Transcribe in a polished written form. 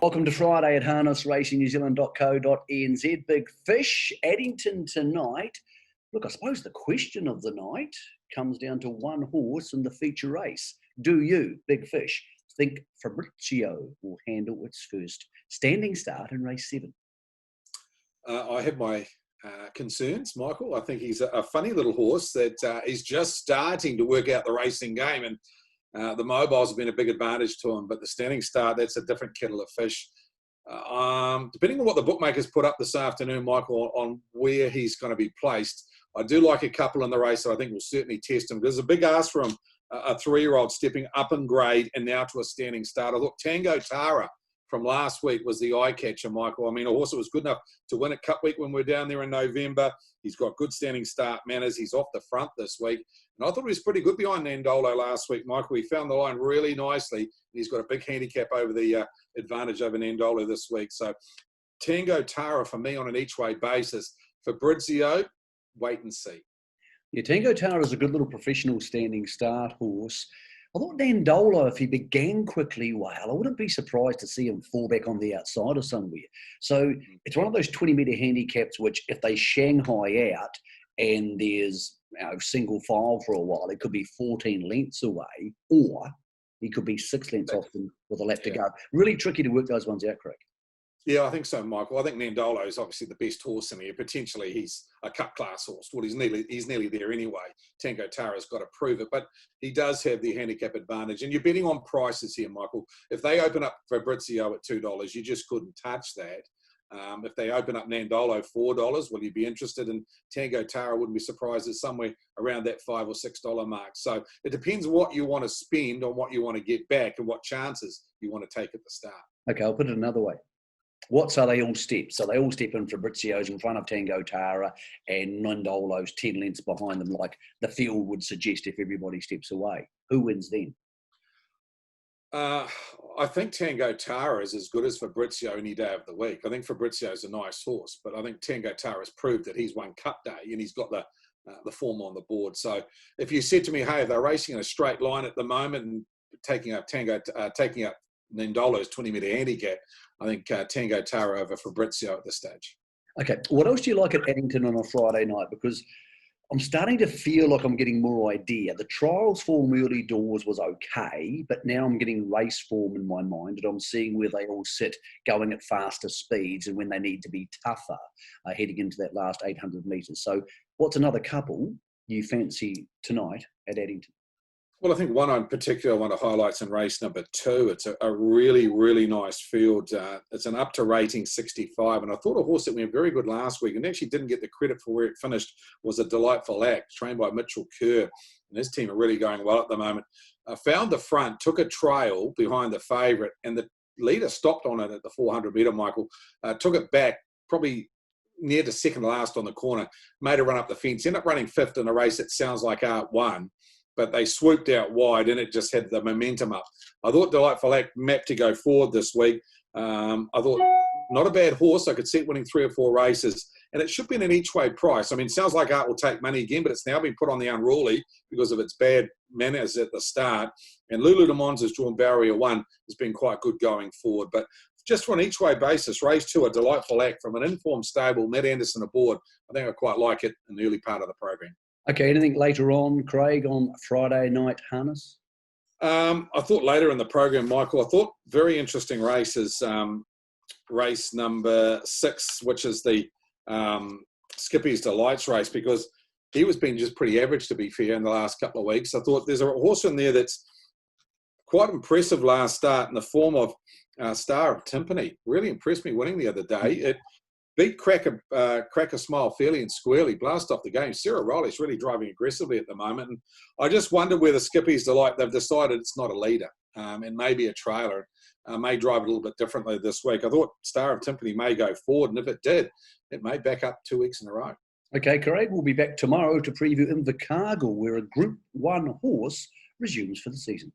Welcome to Friday at harnessracingNewzealand.co.nz. Big Fish, Addington tonight. Look, I suppose the question of the night comes down to one horse in the feature race. Do you, Big Fish, think Fabrizio will handle its first standing start in race 7? I have my concerns, Michael. I think he's a funny little horse that is just starting to work out the racing game, and the mobiles have been a big advantage to him, but the standing start, that's a different kettle of fish. Depending on what the bookmakers put up this afternoon, Michael, on where he's going to be placed, I do like a couple in the race that I think will certainly test him. There's a big ask for him, a 3-year-old stepping up in grade and now to a standing start. I thought Tango Tara from last week was the eye catcher, Michael. I mean, a horse that was good enough to win at Cup Week when we were down there in November. He's got good standing start manners. He's off the front this week. And I thought he was pretty good behind Nandolo last week, Michael. He found the line really nicely. And he's got a big handicap over the advantage over Nandolo this week. So Tango Tara for me on an each-way basis. Fabrizio, wait and see. Yeah, Tango Tara is a good little professional standing start horse. I thought Nandolo, if he began quickly well, I wouldn't be surprised to see him fall back on the outside or somewhere. So it's one of those 20-metre handicaps which, if they Shanghai out and there's single file for a while, it could be 14 lengths away, or he could be 6 lengths off them with a lap to go. Really tricky to work those ones out, Craig. Yeah, I think so, Michael. I think Nandolo is obviously the best horse in here. Potentially, he's a cup class horse. Well, he's nearly there anyway. Tango Tara's got to prove it, but he does have the handicap advantage. And you're betting on prices here, Michael. If they open up Fabrizio at $2, you just couldn't touch that. If they open up Nandolo $4, will you be interested in Tango Tara? Wouldn't be surprised it's somewhere around that $5 or $6 mark. So it depends what you want to spend on what you want to get back and what chances you want to take at the start. Okay, I'll put it another way. What so they all step? So they all step in. Fabrizio's in front of Tango Tara and Nandolo's 10 lengths behind them, like the field would suggest if everybody steps away. Who wins then? I think Tango Tara is as good as Fabrizio any day of the week. I think Fabrizio's a nice horse, but I think Tango Tara's proved that he's won Cup Day and he's got the form on the board. So if you said to me, hey, they're racing in a straight line at the moment and taking up Nandolo's 20-metre handicap, I think Tango Tara over Fabrizio at this stage. Okay, what else do you like at Addington on a Friday night? Because I'm starting to feel like I'm getting more idea. The trials form early doors was okay, but now I'm getting race form in my mind, and I'm seeing where they all sit going at faster speeds and when they need to be tougher heading into that last 800 metres. So what's another couple you fancy tonight at Addington? Well, I think one in particular I want to highlight in race number 2. It's a really, really nice field. It's an up to rating 65. And I thought a horse that went very good last week and actually didn't get the credit for where it finished was a Delightful Act, trained by Mitchell Kerr. And his team are really going well at the moment. Found the front, took a trail behind the favourite, and the leader stopped on it at the 400-metre, Michael. Took it back, probably near to second last on the corner, made a run up the fence, ended up running 5th in a race that sounds like Art won. But they swooped out wide and it just had the momentum up. I thought Delightful Act mapped to go forward this week. I thought not a bad horse. I could see it winning 3 or 4 races, and it should be in an each-way price. I mean, it sounds like Art will take money again, but it's now been put on the unruly because of its bad manners at the start. And Lulu Le Mans has drawn barrier 1, has been quite good going forward. But just for an each-way basis, race 2, a Delightful Act from an informed stable, Matt Anderson aboard. I think I quite like it in the early part of the program. Okay, anything later on, Craig, on Friday night harness? I thought later in the program, Michael, I thought very interesting races. Race number 6, which is the Skippys Delight race, because he was being just pretty average, to be fair, in the last couple of weeks. I thought there's a horse in there that's quite impressive last start in the form of Star of Timpani. Really impressed me winning the other day. It beat Cracker Smile fairly and squarely, blast off the game. Sarah Riley's really driving aggressively at the moment. And I just wonder whether Skippys Delight, they've decided it's not a leader and maybe a trailer. May drive it a little bit differently this week. I thought Star of Timpani may go forward, and if it did, it may back up 2 weeks in a row. Okay, Craig, we'll be back tomorrow to preview Invercargill, where a Group 1 horse resumes for the season.